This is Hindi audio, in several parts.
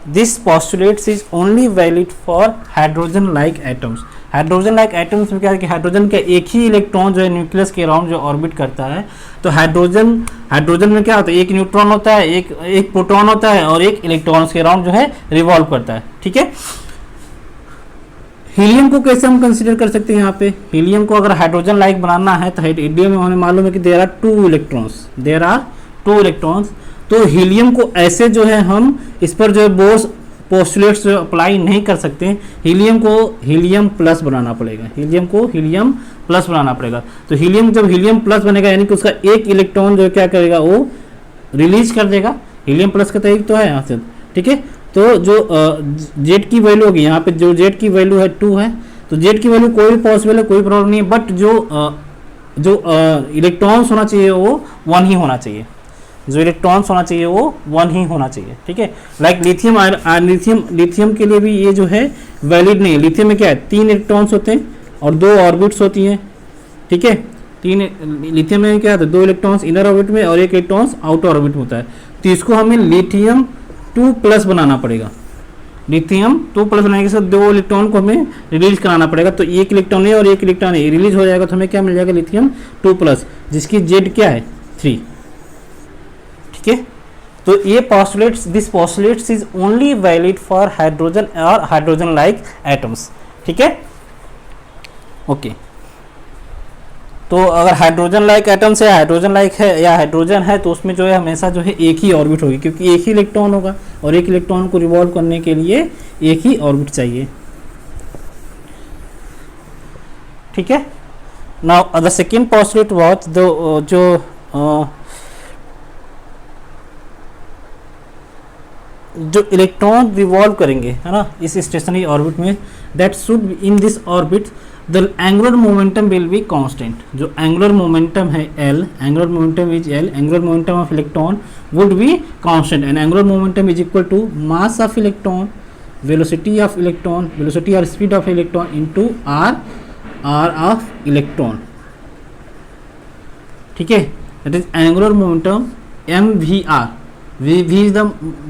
This postulates is only valid for hydrogen like atoms. Hydrogen like atoms में क्या है कि हाइड्रोजन का एक ही इलेक्ट्रॉन जो है न्यूक्लियस के अराउंड जो ऑर्बिट करता है, तो हाइड्रोजन में क्या होता है, एक न्यूट्रॉन होता है, एक प्रोटॉन होता है और एक इलेक्ट्रॉन के अराउंड जो है रिवॉल्व करता है, ठीक है। हीलियम को कैसे हम कंसीडर कर सकते हैं, यहाँ पे हीलियम को अगर हाइड्रोजन लाइक बनाना है तो हीलियम में हमें मालूम है कि देयर आर टू इलेक्ट्रॉन्स, तो हीलियम को ऐसे जो है हम इस पर जो है बोर्स पोस्टुलेट्स जो अप्लाई नहीं कर सकते, हीलियम को हीलियम प्लस बनाना पड़ेगा, तो जब हीलियम प्लस बनेगा यानी कि उसका एक इलेक्ट्रॉन जो क्या करेगा वो रिलीज कर देगा, हीलियम प्लस का तरीका तो है यहाँ से, ठीक है। तो जो जेड की वैल्यू होगी यहाँ पे, जो जेड की वैल्यू है 2 है, तो जेड की वैल्यू कोई भी पॉसिबल है, कोई प्रॉब्लम नहीं है, बट जो इलेक्ट्रॉन्स होना चाहिए वो 1 ही होना चाहिए, वो 1 ही होना चाहिए, ठीक है। लाइक लिथियम के लिए भी ये जो है वैलिड नहीं है। लिथियम में क्या है, 3 इलेक्ट्रॉन्स होते हैं और 2 ऑर्बिट्स होती हैं, ठीक है। लिथियम में क्या होता है, 2 इलेक्ट्रॉन्स इनर ऑर्बिट में और 1 इलेक्ट्रॉन्स आउटर ऑर्बिट में होता है, तो इसको हमें लिथियम 2+ बनाना पड़ेगा। लिथियम 2+ बनाने के साथ 2 इलेक्ट्रॉन को हमें रिलीज कराना पड़ेगा, तो 1 इलेक्ट्रॉन है और 1 इलेक्ट्रॉन है, रिलीज हो जाएगा तो हमें क्या मिल जाएगा, लिथियम 2+, जिसकी जेड क्या है 3, ठीक है। तो ये this postulates is only valid for hydrogen और हाइड्रोजन लाइक एटम्स, ठीक है, ओके। तो अगर हाइड्रोजन लाइक एटम्स है, हाइड्रोजन लाइक है या हाइड्रोजन है, तो उसमें जो है हमेशा जो है एक ही ऑर्बिट होगी, क्योंकि एक ही इलेक्ट्रॉन होगा और एक इलेक्ट्रॉन को रिवॉल्व करने के लिए एक ही ऑर्बिट चाहिए, ठीक है। Now the second postulate was जो इलेक्ट्रॉन रिवॉल्व करेंगे, है ना, इस स्टेशनरी ऑर्बिट में, that should in this orbit the angular momentum will be constant. जो एंगुलर मोमेंटम है L, angular momentum is L, angular momentum of electron would be constant, and angular momentum is equal to mass of electron, velocity और speed of electron into r of electron, ठीक है। That is angular momentum mvr, v is the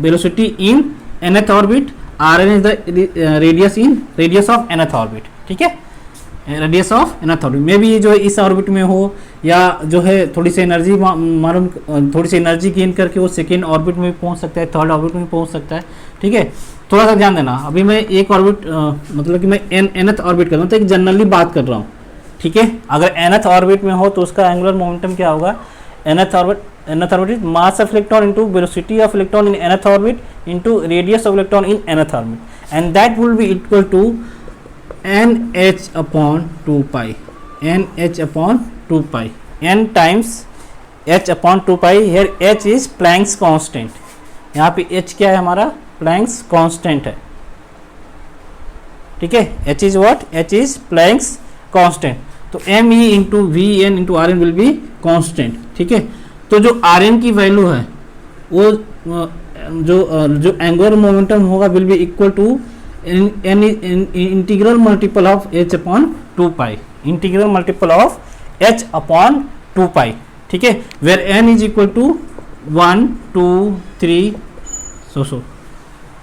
velocity in nth orbit, rn is the radius of nth orbit, ठीक है, रेडियस ऑफ nth ऑर्बिट में भी ये जो है इस ऑर्बिट में हो या जो है थोड़ी सी एनर्जी गेन करके वो सेकेंड ऑर्बिट में पहुंच सकता है, थर्ड ऑर्बिट में पहुंच सकता है, ठीक है। थोड़ा सा ध्यान देना, अभी मैं एक ऑर्बिट मतलब कि मैं nth ऑर्बिट कर रहा हूँ, तो एक जनरली बात कर रहा हूँ, ठीक है। अगर nth ऑर्बिट में हो तो उसका एंगुलर मोमेंटम क्या होगा, nth orbit is mass of electron into velocity of electron in nth orbit into radius of electron in nth orbit, and that will be equal to nh upon 2 pi, n times h upon 2 pi, here h is Planck's constant, यहाँ पे h क्या है हमारा, Planck's constant है, ठीक है। h is what, h is Planck's constant, तो me into vn into rn will be constant, ठीक है। तो जो rn की वैल्यू है वो जो एंगुलर मोमेंटम होगा will be equal to integral multiple of h upon 2 pi, integral multiple of h upon 2 pi, ठीक है, where n is equal to 1 2 3 so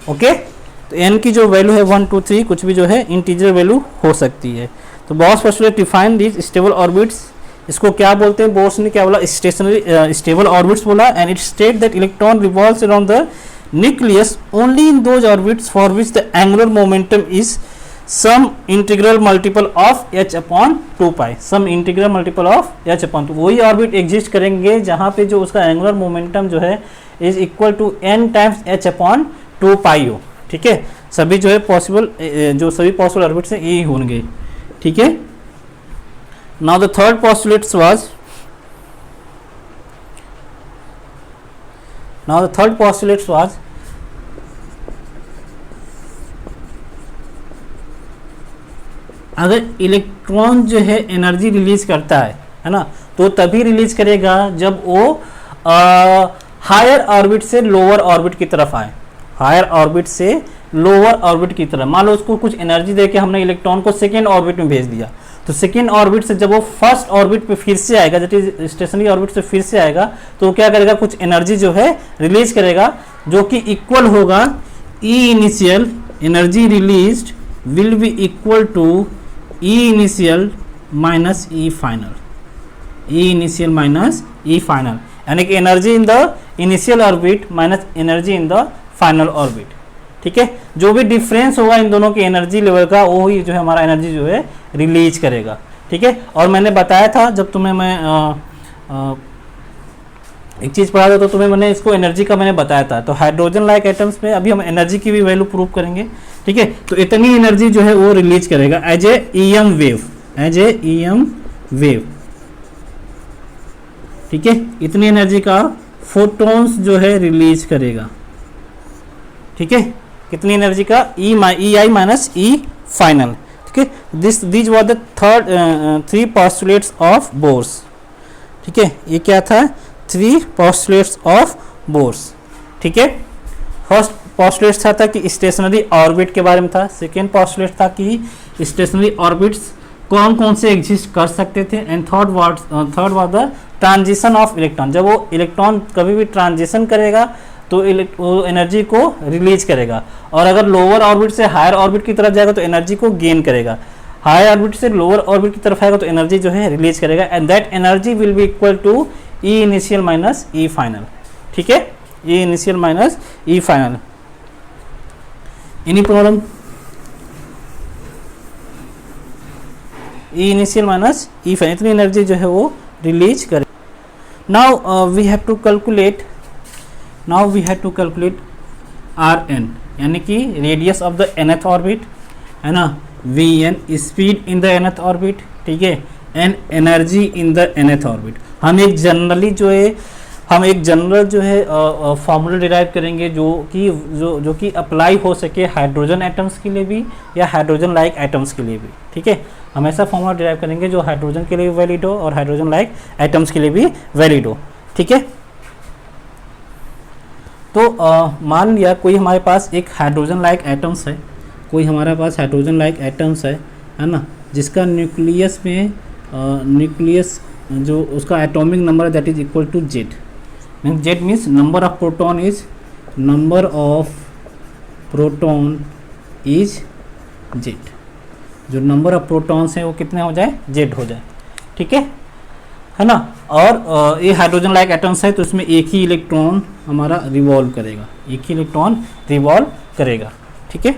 okay. तो n की जो वैल्यू है 1 2 3 कुछ भी जो है इंटीजर वैल्यू हो सकती है। तो Bohr's postulate define this stable orbits, इसको क्या बोलते हैं, बोस ने क्या बोला, स्टेशनरी स्टेबल ऑर्बिट्स बोला, and it state that electron revolves around the nucleus only in those orbits for which the angular momentum is some integral multiple of h upon 2 pi, some integral multiple of h upon 2, वही ऑर्बिट एग्जिस्ट करेंगे जहां पे जो उसका एंगुलर मोमेंटम जो है is equal to n times h upon 2 pi हो, ठीक है। सभी जो है पॉसिबल, जो सभी पॉसिबल ऑर्बिट्स हैं यही होंगे, ठीक है। Now the third postulate was अगर इलेक्ट्रॉन जो है एनर्जी रिलीज करता है ना, तो तभी रिलीज करेगा जब वो हायर ऑर्बिट से लोअर ऑर्बिट की तरफ आए, हायर ऑर्बिट से लोअर ऑर्बिट की तरफ। मान लो उसको कुछ एनर्जी देके हमने इलेक्ट्रॉन को सेकेंड ऑर्बिट में भेज दिया, तो सेकेंड ऑर्बिट से जब वो फर्स्ट ऑर्बिट पे फिर से आएगा, दैट इज स्टेशनरी ऑर्बिट से फिर से आएगा, तो क्या करेगा, कुछ एनर्जी जो है रिलीज करेगा जो कि इक्वल होगा E initial energy released will be equal to E initial minus E final. E initial minus E final, यानी कि energy in the initial orbit minus energy in the final orbit. ठीक है, जो भी डिफरेंस होगा इन दोनों की एनर्जी लेवल का, वो ही जो है हमारा एनर्जी जो है रिलीज करेगा. ठीक है, और मैंने बताया था जब तुम्हें मैं एक चीज़ पढ़ा था तो तुम्हें मैंने इसको एनर्जी का मैंने बताया था. तो हाइड्रोजन लाइक एटम्स में अभी हम एनर्जी की भी वैल्यू प्रूव करेंगे. ठीक है, तो इतनी एनर्जी जो है वो रिलीज करेगा as a EM wave, as a EM wave. ठीक है, इतनी एनर्जी का फोटॉन्स जो है रिलीज करेगा. ठीक है, कितनी एनर्जी का, ई आई माइनस ई फाइनल. ठीक है, this was the three postulates of bourse. ठीक है, ये क्या था, 3 पोस्टुलेट्स ऑफ बोर्स. ठीक है, फर्स्ट पोस्टुलेट था कि स्टेशनरी ऑर्बिट के बारे में था. सेकेंड पोस्टुलेट था कि स्टेशनरी ऑर्बिट्स कौन कौन से एग्जिस्ट कर सकते थे. And third was the transition of electron. जब वो इलेक्ट्रॉन कभी भी ट्रांजिशन करेगा तो वो एनर्जी को रिलीज करेगा, और अगर लोअर ऑर्बिट से हायर ऑर्बिट की तरफ जाएगा तो एनर्जी को गेन करेगा. हायर ऑर्बिट से लोअर ऑर्बिट की तरफ आएगा तो एनर्जी जो है रिलीज करेगा. And that energy will be equal to E initial minus E final. ठीक है, E initial minus E final. Any problem? E initial minus E final, इतनी एनर्जी जो है वो रिलीज करे. Now we have to calculate Rn, यानी कि radius of the nth orbit है ना, Vn speed in the nth orbit. ठीक है, and energy in the nth orbit. हम एक जनरल जो है फॉर्मूला डिराइव करेंगे जो कि अप्लाई हो सके हाइड्रोजन एटम्स के लिए भी या हाइड्रोजन लाइक एटम्स के लिए भी. ठीक है, हम ऐसा फॉर्मूला डिराइव करेंगे जो हाइड्रोजन के लिए भी वैलिड हो और हाइड्रोजन लाइक एटम्स के लिए भी वैलिड हो. ठीक है, तो मान लिया कोई हमारे पास एक हाइड्रोजन लाइक एटम्स है, है ना, जिसका न्यूक्लियस जो उसका एटॉमिक नंबर है that is equal to Z. Z means number of proton is Z. जो नंबर ऑफ प्रोटॉन्स हैं वो कितने हो जाए, जेड हो जाए. ठीक है ना, और ये हाइड्रोजन लाइक एटम्स है तो इसमें एक ही इलेक्ट्रॉन हमारा रिवॉल्व करेगा. ठीक है,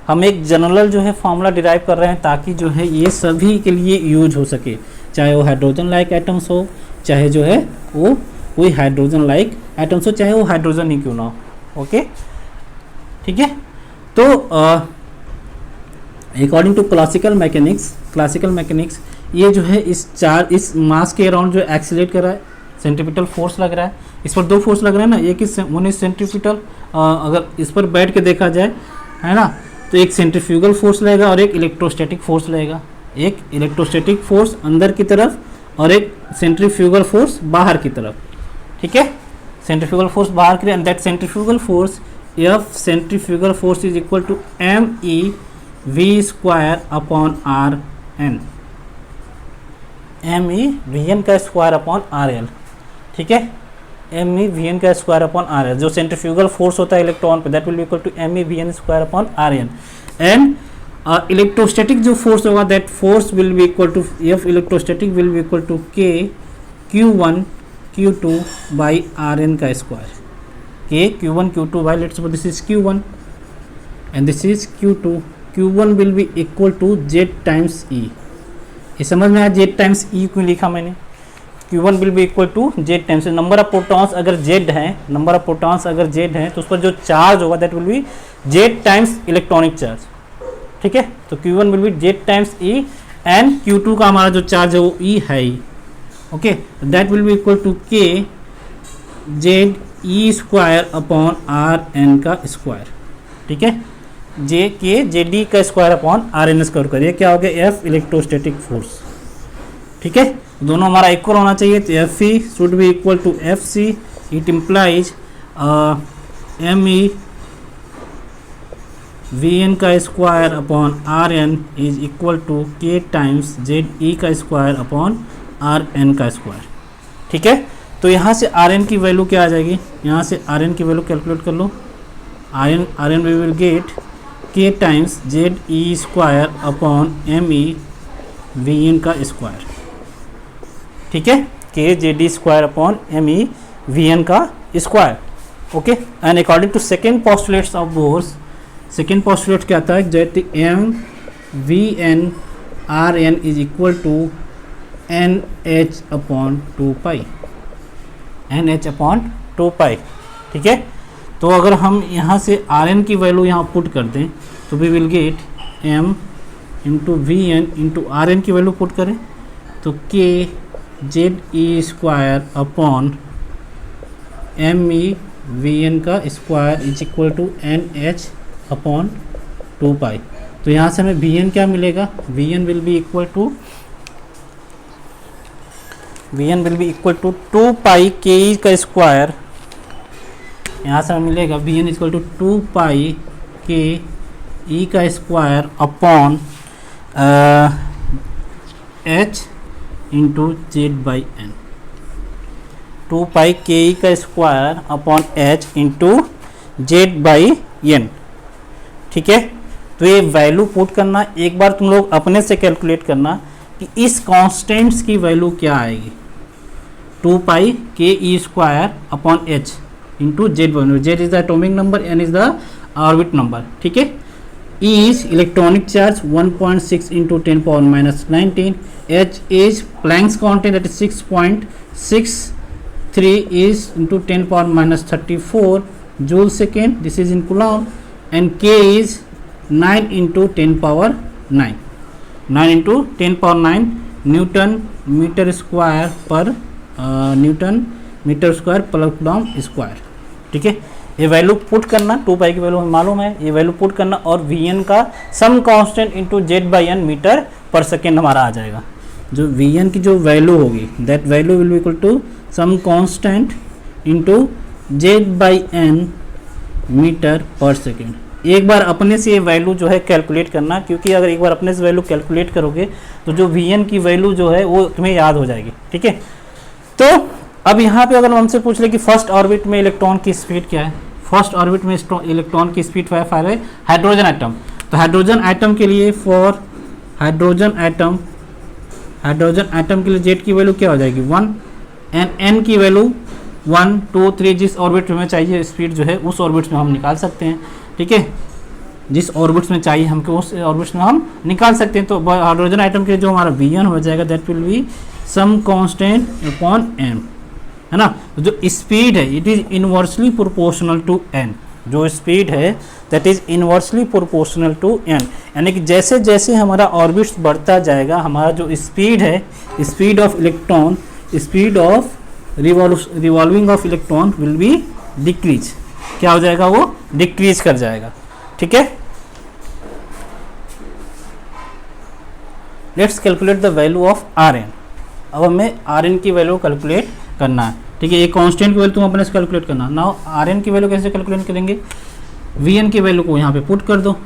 हम एक जनरल जो है फॉर्मूला डिराइव कर रहे हैं ताकि जो है ये सभी के लिए यूज हो सके, चाहे वो हाइड्रोजन लाइक एटम्स हो, चाहे जो है वो कोई हाइड्रोजन लाइक एटम्स हो, चाहे वो हाइड्रोजन ही क्यों ना हो. ओके, ठीक है, तो अकॉर्डिंग टू क्लासिकल मैकेनिक्स ये जो है इस मास के अराउंड जो एक्सीलरेट कर रहा है, सेंट्रीपिटल फोर्स लग रहा है. इस पर 2 फोर्स लग रहे हैं ना, एक वन इज सेंट्रीपिटल, अगर इस पर बैठ के देखा जाए है ना, तो एक सेंट्रीफ्यूगल फोर्स लगेगा और एक इलेक्ट्रोस्टैटिक फोर्स लगेगा. एक इलेक्ट्रोस्टैटिक फोर्स अंदर की तरफ और एक सेंट्रीफ्यूगल फोर्स बाहर की तरफ. ठीक है, सेंट्रीफ्यूगल फोर्स बाहर की, and that centrifugal force is equal to MEV² upon RN. MEVN का स्क्वायर अपॉन RL. ठीक है, MEVN का स्क्वायर अपॉन RL, जो सेंट्रीफ्यूगल फोर्स होता है इलेक्ट्रॉन पे, that will be equal to MEVN square upon RN. And electrostatic जो फोर्स होगा that force will be equal to F electrostatic will be equal to K Q1 Q2 by RN का square. K Q1 Q2 by, let's suppose this is Q1 and this is Q2. Q1 will be equal to Z times E. ये समझ में आया Z टाइम्स E क्यों लिखा मैंने. Q1 will be equal to Z times number of protons अगर Z हैं, तो उस पर जो चार्ज होगा that will be Z times electronic charge. ठीक है, तो Q1 will be Z times E and Q2 का हमारा जो चार्ज है वो E है ही. Okay, that will be equal to K Z E square upon RN का स्क्वायर. ठीक है, JD का स्क्वायर अपॉन RN स्क्वायर करिए, क्या हो गया, F इलेक्ट्रोस्टैटिक फोर्स. ठीक है, दोनों हमारा इक्वल होना चाहिए, तो FE should be equal to FC. It implies MEVN का square upon RN is equal to K times ZE का स्क्वायर अपॉन RN का स्क्वायर. ठीक है, तो यहाँ से Rn की वैल्यू क्या आ जाएगी, यहाँ से Rn की वैल्यू कैलकुलेट कर लो. R N we will get K times Z E square upon M E V N का स्क्वायर, ठीक है, K Z E square upon M E V N का square, okay. And according to second postulates of Bohr's, second postulate क्या आता है, Z M V N R N is equal to N H upon 2 pi, N H upon 2 pi, ठीक है। तो अगर हम यहाँ से आर एन की वैल्यू यहाँ पुट कर दें तो we will get M into V N into R N की वैल्यू पुट करें तो K Z E square upon M E V N का square is equal to N H upon 2 pi. तो यहाँ से हमें वी एन क्या मिलेगा, V N will be equal to 2 pi K E का स्क्वायर, यहाँ से हमें मिलेगा V N equal to 2 pi K E का square upon H into Z by N, 2 pi K E का square upon H into Z by N, ठीक है। तो ये वैल्यू पुट करना, एक बार तुम लोग अपने से कैलकुलेट करना कि इस कांस्टेंट्स की वैल्यू क्या आएगी, 2 pi K E square upon H into Z by, Z is the atomic number, N is the orbit number, ठीक है। E is electronic charge 1.6 into 10 power minus 19, H is Planck's constant that is 6.63 is into 10 power minus 34 joule second, this is in coulomb, and K is 9 into 10 power 9, 9 into 10 power 9 Newton meter square per Newton meter square per coulomb square, ठीक है। ये वैल्यू पुट करना, 2 पाई की वैल्यू हमें मालूम है, ये वैल्यू पुट करना और वी एन का some constant into Z by N meter per second हमारा आ जाएगा। जो वी एन की जो वैल्यू होगी that value will be equal to some constant into Z by N meter per second. एक बार अपने से ये वैल्यू जो है कैलकुलेट करना, क्योंकि अगर एक बार अपने से वैल्यू कैलकुलेट करोगे तो जो वी एन की वैल्यू जो है वो तुम्हें याद हो जाएगी, ठीक है। तो अब यहाँ पे अगर हमसे पूछ ले कि फर्स्ट ऑर्बिट में इलेक्ट्रॉन की स्पीड क्या है, फर्स्ट ऑर्बिट में इलेक्ट्रॉन की स्पीड है हाइड्रोजन एटम। तो हाइड्रोजन एटम के लिए फॉर हाइड्रोजन एटम के लिए जेड की वैल्यू क्या हो जाएगी 1 एंड एन की वैल्यू 1 2 3, जिस ऑर्बिट में चाहिए स्पीड जो है उस ऑर्बिट में हम निकाल सकते हैं, ठीक है। जिस ऑर्बिट्स में चाहिए हमको उस ऑर्बिट्स में हम निकाल सकते हैं। तो हाइड्रोजन एटम के जो हमारा वी एन हो जाएगा that will be some constant upon M, है ना। तो जो स्पीड है it is inversely proportional to N, जो स्पीड है that is inversely proportional to N, यानी कि जैसे जैसे हमारा ऑर्बिट्स बढ़ता जाएगा हमारा जो स्पीड है, speed of electron, speed of revolving of electron will be decrease, क्या हो जाएगा, वो डिक्रीज कर जाएगा, ठीक है। Let's calculate the value of R N. अब हमें आर एन की वैल्यू कैलकुलेट करना है, ठीक है। एक कांस्टेंट की वैल्यू तुम अपने से कैलकुलेट करना। नाउ आर एन की वैल्यू कैसे कैलकुलेट करेंगे, वी एन की वैल्यू को यहाँ पे पुट कर दो,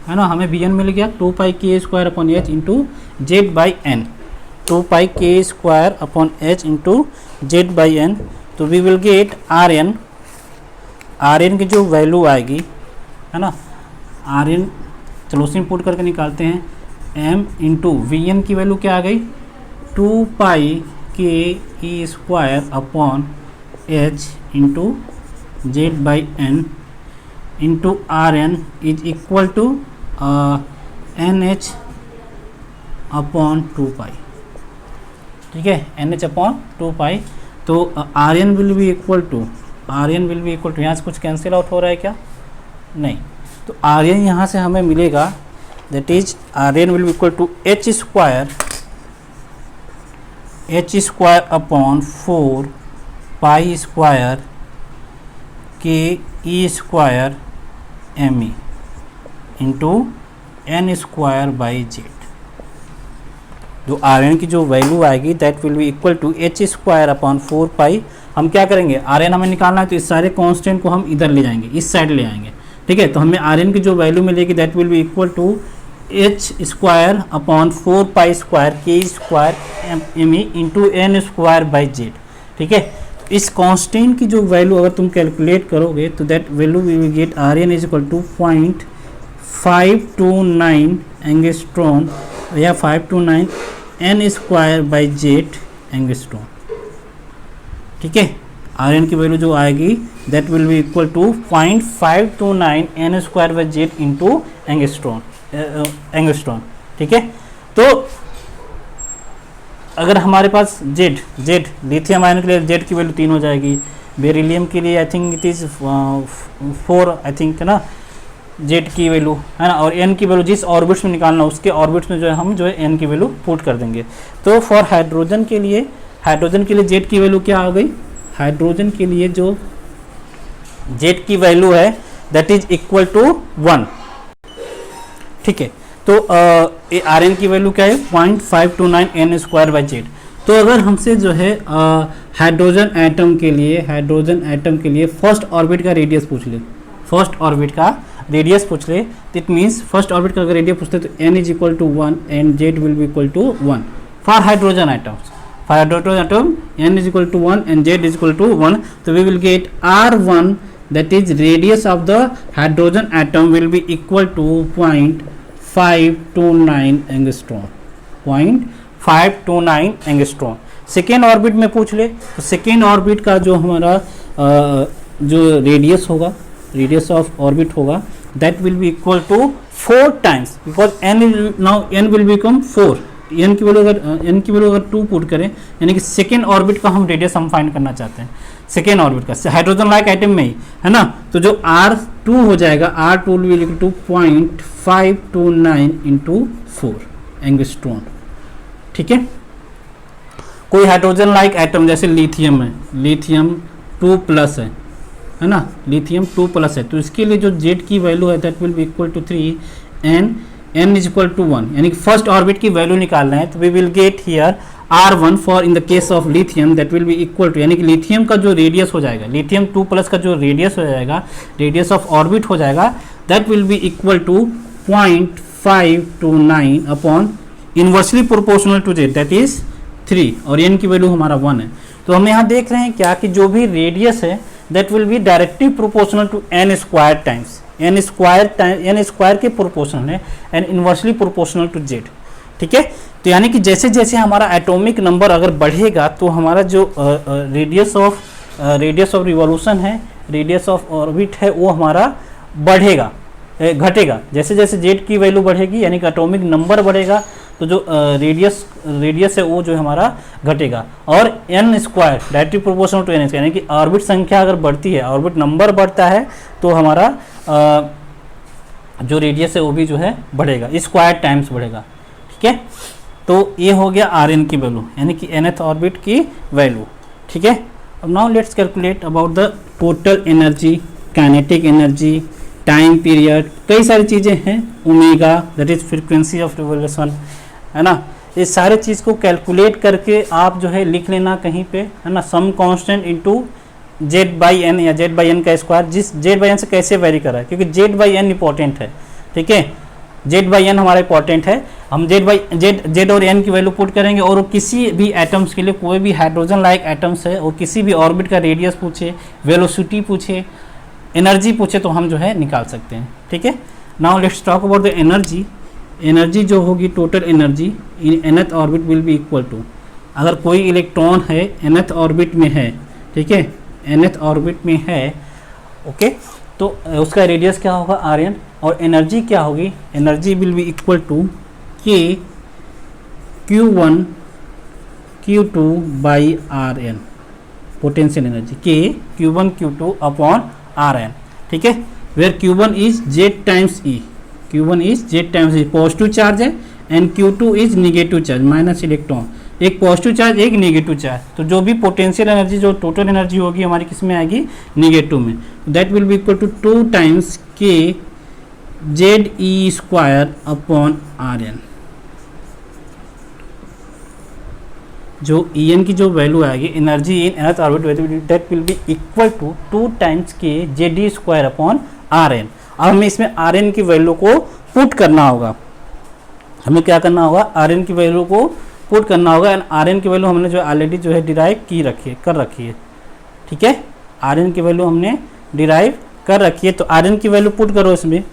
है ना। हमें वी एन मिल गया 2 pi K square upon H into Z by N, 2 pi K square upon H into Z by N. तो we will get R N की जो वैल्यू आएगी, है ना, आर एन चलो उसी में पुट करके निकालते हैं, एम इंटू वी एन की वैल्यू क्या आ गई 2 pi K E square upon H into Z by N into R N is equal to N H upon 2 pi, ठीक है, एन एच अपॉन 2 पाई। तो R N will be equal to यहाँ से कुछ कैंसिल आउट हो रहा है क्या, नहीं। तो आर एन यहाँ से हमें मिलेगा that is R N will be equal to H square upon 4 pi square K E square M E into N square by Z. जो आर एन की जो वैल्यू आएगी that will be equal to H square upon 4 pi. हम क्या करेंगे, आर एन हमें निकालना है तो इस सारे कांस्टेंट को हम इधर ले जाएंगे, इस साइड ले आएंगे, ठीक है। तो हमें आर एन की जो वैल्यू मिलेगी that will be equal to H square upon 4 pi square K square M E into N square by Z, ठीक है। इस कांस्टेंट की जो वैल्यू अगर तुम कैलकुलेट करोगे तो that value we will get R N is equal to 0.529 angstrom या 529 N square by Z angstrom. ठीक है, आर एन की वैल्यू जो आएगी that will be equal to 0.529 N square by Z into angstrom. ठीक है, तो अगर हमारे पास जेड लिथियम आयन के लिए जेड की वैल्यू 3 हो जाएगी, बेरिलियम के लिए I think it is 4 I think है ना जेड की वैल्यू, है ना, और एन की वैल्यू जिस ऑर्बिट्स में निकालना उसके ऑर्बिट्स में जो है हम जो है एन की वैल्यू पुट कर देंगे। तो फॉर हाइड्रोजन के लिए जेड की वैल्यू क्या आ गई, हाइड्रोजन के लिए जो जेड की वैल्यू है दैट इज इक्वल टू 1। ठीक है, तो आर एन की वैल्यू क्या है 0.529 एन स्क्वायर बाई जेड। तो अगर हमसे जो है हाइड्रोजन एटम के लिए फर्स्ट ऑर्बिट का रेडियस पूछ ले, इट मीन्स फर्स्ट ऑर्बिट का अगर रेडियस पूछते तो n is equal to 1 and Z will be equal to 1 for hydrogen atoms. For hydrogen atom n is equal to 1 and z is equal to 1, so we will get r1 that is radius of the hydrogen atom will be equal to 0.529 angstrom, 0.529 angstrom। Second orbit में पूछ ले तो सेकेंड ऑर्बिट का जो हमारा जो रेडियस होगा, रेडियस ऑफ ऑर्बिट होगा that will be equal to 4 times because n will become 4। N की वैल्यू अगर 2 पुट करें यानी कि सेकेंड ऑर्बिट का हम रेडियस हम फाइंड करना चाहते हैं, सेकेंड ऑर्बिट का हाइड्रोजन लाइक आइटम में ही, है ना। तो जो R2 हो जाएगा, R2 will equal to 0.529 into 4 angstrom. ठीक है, कोई हाइड्रोजन लाइक आइटम जैसे लिथियम है, लिथियम 2+ है ना, लिथियम 2+ है, तो इसके लिए जो जेड की वैल्यू है that will be equal to 3 and n is equal to 1, यानी कि फर्स्ट ऑर्बिट की वैल्यू निकालना है तो we will get here r1 for in the case of lithium that will be equal to, यानी कि लिथियम का जो रेडियस हो जाएगा, लिथियम 2+ का जो रेडियस हो जाएगा, रेडियस ऑफ ऑर्बिट हो जाएगा that will be equal to 0.529 upon inversely proportional to Z that is 3 और n की वैल्यू हमारा 1 है। तो हम यहाँ देख रहे हैं क्या कि जो भी रेडियस है that will be directly proportional to n square times, n square के प्रोपोर्शनल है and inversely proportional to Z. ठीक है, तो यानी कि जैसे जैसे हमारा एटॉमिक नंबर अगर बढ़ेगा तो हमारा जो रेडियस ऑफ रिवॉल्यूशन है, रेडियस ऑफ ऑर्बिट है वो हमारा बढ़ेगा, घटेगा। जैसे जैसे जेड की वैल्यू बढ़ेगी यानी कि एटॉमिक नंबर बढ़ेगा तो जो रेडियस है वो जो हमारा घटेगा, और n square directly proportional to n यानी कि ऑर्बिट संख्या अगर बढ़ती है, ऑर्बिट नंबर बढ़ता है तो हमारा जो रेडियस है वो भी जो है बढ़ेगा, स्क्वायर टाइम्स बढ़ेगा। ठीक है, तो ये हो गया आर एन की वैल्यू यानी कि nth ऑर्बिट की वैल्यू। ठीक है, अब now let's calculate about the total energy, kinetic energy, time period, कई सारी चीज़ें हैं, omega that is frequency of revolution, है ना। ये सारे चीज़ को कैलकुलेट करके आप जो है लिख लेना कहीं पे, है ना, सम कांस्टेंट इनटू z/n या z/n का स्क्वायर, जिस z/n से कैसे वेरी कर रहा है, क्योंकि z/n इंपॉर्टेंट है। ठीक है, z/n हमारा इंपॉर्टेंट है, हम z और n की वैल्यू पुट करेंगे और किसी भी एटम्स के लिए, कोई भी हाइड्रोजन लाइक एटम्स है और किसी भी ऑर्बिट का रेडियस पूछे, वेलोसिटी पूछे, एनर्जी पूछे तो हम जो है निकाल सकते हैं। ठीक है, now let's talk about the energy. Energy जो होगी total energy in nth orbit will be equal to, अगर कोई इलेक्ट्रॉन है nth ऑर्बिट में है, ठीक है, nth ऑर्बिट में है, ओके, तो उसका रेडियस क्या होगा Rn, और एनर्जी क्या होगी, energy will be equal to k Q1 Q2 by Rn, potential energy k Q1 Q2 upon Rn। ठीक है, where Q1 is Z times E, Q1 is Z times E, positive charge है, and Q2 is negative charge, minus electron, एक पॉजिटिव चार्ज एक निगेटिव चार्ज, तो जो भी पोटेंशियल एनर्जी, जो टोटल एनर्जी होगी हमारी किस में आएगी, निगेटिव में, that will be equal to 2 times k ZE² upon Rn। जो En की जो वैल्यू आएगी, energy in nth orbit, that will be equal to 2 times k ZE² upon Rn। अब हमें इसमें Rn की वैल्यू को पुट करना होगा, हमें क्या करना होगा, Rn की वैल्यू को पुट करना होगा, एंड Rn की वैल्यू हमने जो ऑलरेडी जो है डिराइव कर रखी है। ठीक है, आर एन की वैल्यू हमने डिराइव कर रखी है। तो आर एन की वैल्यू पुट करो इसमें,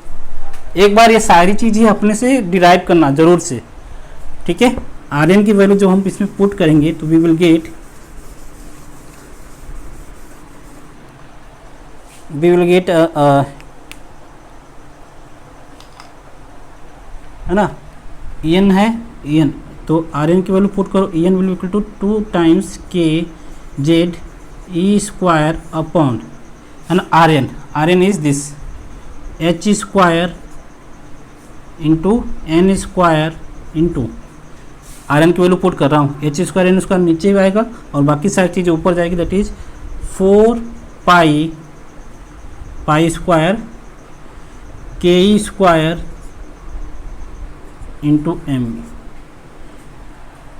एक बार ये सारी चीज़ें अपने से डिराइव करना जरूर से, ठीक है। आर एन की वैल्यू जो हम इसमें पुट करेंगे तो वी विल गेट है ना, ई एन है, ई एन, तो आर एन की वैल्यू पुट करो, E N will equal to 2 times K Z E square upon, है ना, R N is this H square into N square into R N की वैल्यू पुट कर रहा हूँ, एच स्क्वायर एन स्क्वायर नीचे आएगा और बाकी सारी चीज़ें ऊपर जाएगी, that is 4 pi square K E square into M,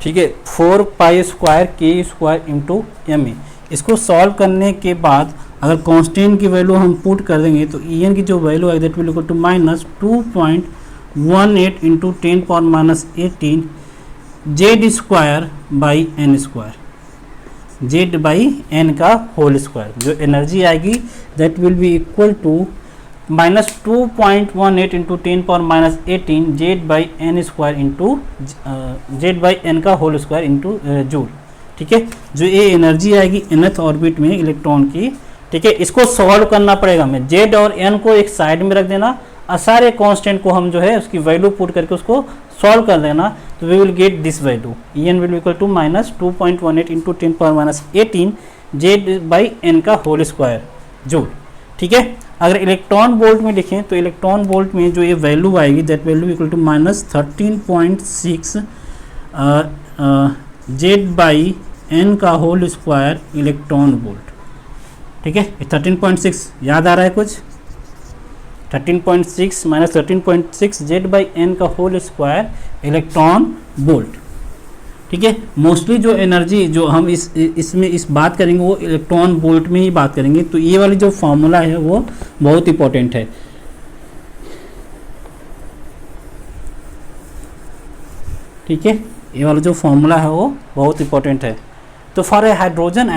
ठीक है, 4 pi square K E square into M. इसको सॉल्व करने के बाद अगर कांस्टेंट की वैल्यू हम पुट कर देंगे तो ई एन की जो वैल्यू है that will equal to minus 2.18 into 10 power minus 18 Z square by N square, Z by N का होल स्क्वायर। जो एनर्जी आएगी that will be equal to minus 2.18 into 10 power minus 18 Z by N square into Z by N का होल स्क्वायर इंटू जूल, ठीक है। जो ये एनर्जी आएगी nth ऑर्बिट में इलेक्ट्रॉन की, ठीक है, इसको सॉल्व करना पड़ेगा हमें। जेड और एन को एक साइड में रख देना और सारे कांस्टेंट को हम जो है उसकी वैल्यू पुट करके उसको सॉल्व कर देना, तो we will get this value, E N will equal to minus 2.18 into 10 power minus 18 Z by N का होल स्क्वायर जूल, ठीक है। अगर इलेक्ट्रॉन वोल्ट में लिखें तो इलेक्ट्रॉन वोल्ट में जो ये वैल्यू आएगी that value equal to minus 13.6 Z by N का होल स्क्वायर इलेक्ट्रॉन वोल्ट, ठीक है। 13.6 याद आ रहा है कुछ, 13.6 माइनस 13.6 जेड बाई एन का होल स्क्वायर इलेक्ट्रॉन वोल्ट, ठीक है। मोस्टली जो एनर्जी जो हम इसमें इस बात करेंगे वो इलेक्ट्रॉन वोल्ट में ही बात करेंगे, तो ये वाली जो फॉर्मूला है वो बहुत इंपॉर्टेंट है, ठीक है। ये वाला जो फॉर्मूला है वो बहुत इंपॉर्टेंट है। तो फॉर हाइड्रोजन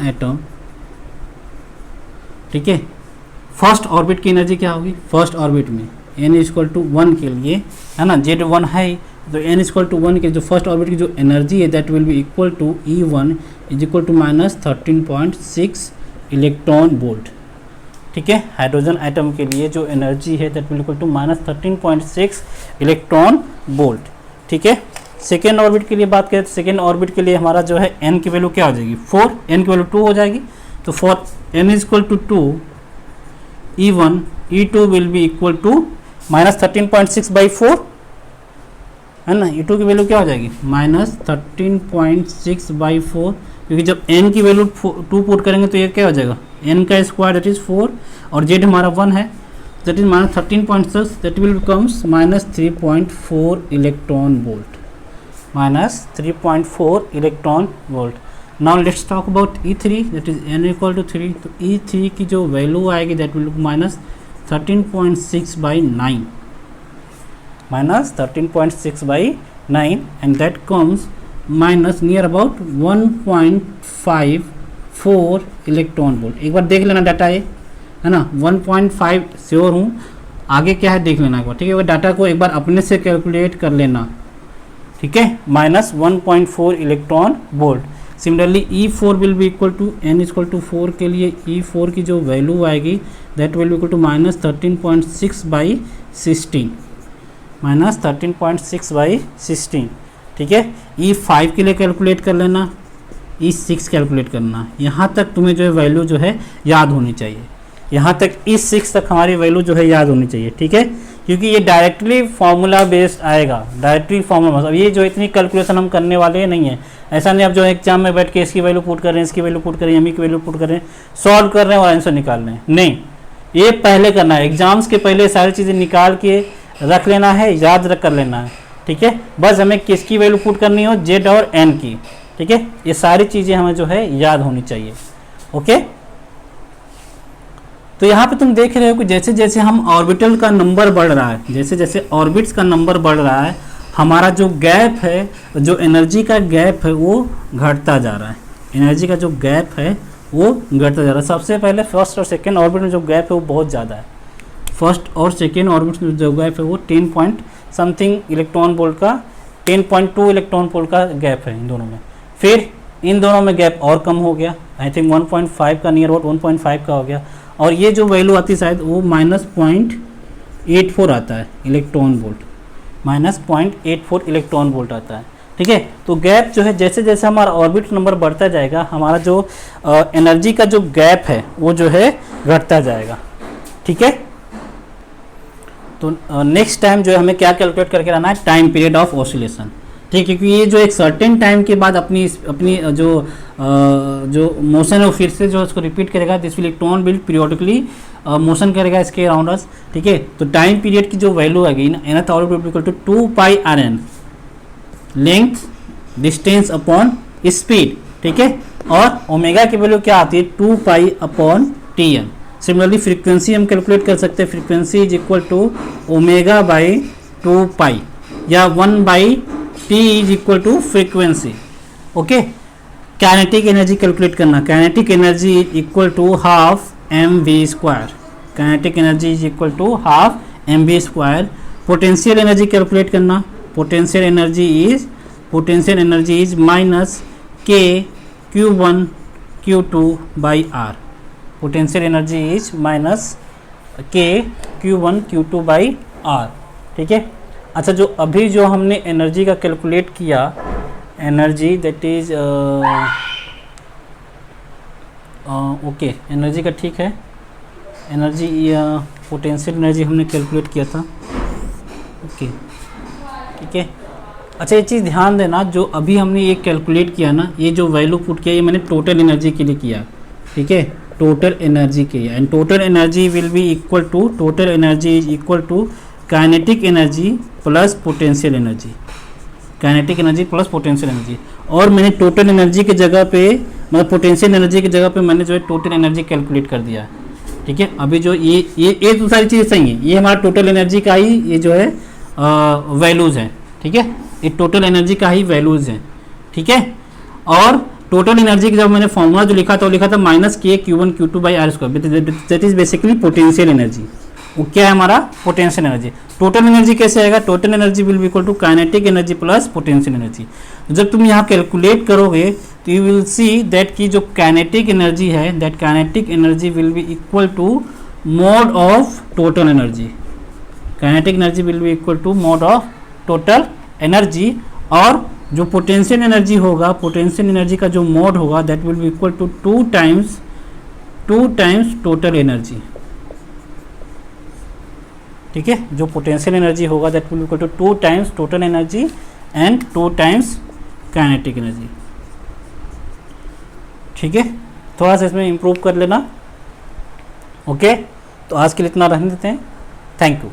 एटम, ठीक है, फर्स्ट ऑर्बिट की एनर्जी क्या होगी, फर्स्ट ऑर्बिट में n इक्वल टू 1 के लिए, है ना, जेड 1 है तो n इक्वल टू 1 के जो फर्स्ट ऑर्बिट की जो एनर्जी है that will be equal to E1 is equal to minus 13.6 electron volt, ठीक है। हाइड्रोजन एटम के लिए जो एनर्जी है that will equal to minus 13.6 electron volt, ठीक है। सेकेंड ऑर्बिट के लिए बात करें तो सेकेंड ऑर्बिट के लिए हमारा जो है n की वैल्यू क्या हो जाएगी, 4, n की वैल्यू 2 हो जाएगी, तो for n is equal to 2 E1 E2 will be equal to minus 13.6 by 4, है ना, E2 की वैल्यू क्या हो जाएगी माइनस 13.6 बाई 4, क्योंकि जब n की वैल्यू 2 पुट करेंगे तो ये क्या हो जाएगा n का स्क्वायर दैट इज 4 और z हमारा 1 है that is minus 13.6 that will becomes minus 3.4 electron volt, minus 3.4 electron volt. Now let's talk about E3 that is n equal to 3, तो E3 की जो वैल्यू आएगी that will minus 13.6 by 9, minus 13.6 by 9 and that comes minus near about 1.54 electron volt. एक बार देख लेना डाटा है ना, 1.5 श्योर हूँ, आगे क्या है देख लेना एक बार, ठीक है। वो डाटा को एक बार अपने से कैलकुलेट कर लेना, ठीक है, minus 1.4 electron volt. Similarly E4 will be equal to n equal to 4 के लिए E4 की जो वैल्यू आएगी that will be equal to minus 13.6 by 16, minus 13.6 by 16, ठीक है। E5 के लिए कैलकुलेट कर लेना, E6 कैलकुलेट करना, यहाँ तक तुम्हें जो है वैल्यू जो है याद होनी चाहिए, यहाँ तक E6 तक हमारी वैल्यू जो है याद होनी चाहिए, ठीक है, क्योंकि ये डायरेक्टली फार्मूला बेस्ड आएगा, डायरेक्टली फार्मूला। अब ये जो इतनी कैलकुलेशन हम करने वाले नहीं है, ऐसा नहीं आप जो एग्जाम में बैठ के इसकी वैल्यू पुट कर रहे हैं, इसकी वैल्यू पुट कर रहे हैं, एम की वैल्यू पुट कर रहे हैं, सॉल्व कर रहे हैं और आंसर निकाल रहे हैं, नहीं, ये पहले करना है, एग्जाम्स के पहले सारी चीज़ें निकाल के रख लेना है, याद रख कर लेना है, ठीक है। बस हमें किसकी वैल्यू पुट करनी हो, जेड और एन की, ठीक है, ये सारी चीज़ें हमें जो है याद होनी चाहिए, ओके। तो यहाँ पे तुम देख रहे हो कि जैसे जैसे हम ऑर्बिटल का नंबर बढ़ रहा है, जैसे जैसे ऑर्बिट्स का नंबर बढ़ रहा है, हमारा जो गैप है, जो एनर्जी का गैप है वो घटता जा रहा है, एनर्जी का जो गैप है वो घटता जा रहा है। सबसे पहले फर्स्ट और सेकेंड ऑर्बिट में जो गैप है वो बहुत ज़्यादा है। फर्स्ट और सेकेंड ऑर्बिट में जो गैप है वो 10 पॉइंट समथिंग इलेक्ट्रॉन वोल्ट का 10.2 इलेक्ट्रॉन वोल्ट का गैप है इन दोनों में। फिर इन दोनों में गैप और कम हो गया, आई थिंक 1.5 का नियर अबाउट 1.5 का हो गया, और ये जो वैल्यू आती है शायद वो -0.84 आता है इलेक्ट्रॉन वोल्ट, -0.84 इलेक्ट्रॉन वोल्ट आता है। ठीक है, तो गैप जो है जैसे जैसे हमारा ऑर्बिट नंबर बढ़ता जाएगा हमारा जो एनर्जी का जो गैप है वो जो है घटता जाएगा। ठीक है, तो नेक्स्ट टाइम जो है हमें क्या कैलकुलेट करके रहना है, टाइम पीरियड ऑफ ऑसिलेशन। ठीक है, क्योंकि ये जो एक सर्टेन टाइम के बाद अपनी जो मोशन है वो फिर से जो उसको रिपीट करेगा, this electron will periodically motion करेगा इसके अराउंड अस। ठीक है, तो टाइम पीरियड की जो वैल्यू आएगी ना nth orbit equal to 2πrn length distance upon speed. ठीक है, और ओमेगा की वैल्यू क्या आती है 2π/Tn। सिमिलरली फ्रीक्वेंसी हम कैलकुलेट कर सकते हैं, फ्रीक्वेंसी इज इक्वल टू ω/2π या 1/T is equal to frequency. Okay, kinetic energy calculate करना, kinetic energy is equal to half mv², kinetic energy is equal to half mv²। Potential energy calculate करना, potential energy is minus k q1 q2/r, potential energy is minus k q1 q2/r। ठीक है, अच्छा जो अभी जो हमने एनर्जी का कैलकुलेट किया, energy that is okay, energy का ठीक है, एनर्जी पोटेंशियल एनर्जी हमने कैलकुलेट किया था। ओके, ठीक है, अच्छा ये चीज़ ध्यान देना, जो अभी हमने ये कैलकुलेट किया ना, ये जो वैल्यू पुट किया ये मैंने टोटल एनर्जी के लिए किया। ठीक है, टोटल एनर्जी के लिए, and total energy will be equal to, total energy is equal to kinetic energy plus potential energy, kinetic energy plus potential energy. और मैंने टोटल एनर्जी की जगह पे, मतलब पोटेंशियल एनर्जी की जगह पे मैंने जो है टोटल एनर्जी कैलकुलेट कर दिया है। ठीक है, अभी जो ये तो सारी चीज़ें सही हैं, ये हमारा टोटल एनर्जी का ही ये जो है वैल्यूज़ हैं। ठीक है, ये टोटल एनर्जी का ही वैल्यूज़ हैं। ठीक है, और टोटल एनर्जी की जब मैंने फॉर्मूला जो लिखा था वो लिखा था -k q1 q2/r², that is basically potential energy. वो क्या है हमारा पोटेंशियल एनर्जी। टोटल एनर्जी कैसे आएगा, total energy will be equal to kinetic energy plus potential energy. जब तुम यहाँ कैलकुलेट करोगे तो यू विल सी दैट की जो काइनेटिक एनर्जी है, that kinetic energy will be equal to mod of total energy, kinetic energy will be equal to mod of total energy. और जो पोटेंशियल एनर्जी होगा, पोटेंशियल एनर्जी का जो मोड होगा that will be equal to 2 times total energy. ठीक है, जो पोटेंशियल एनर्जी होगा that will equal to 2 times total energy and 2 times kinetic energy. ठीक है, थोड़ा सा इसमें इम्प्रूव कर लेना। ओके, तो आज के लिए इतना रहने देते हैं। Thank you.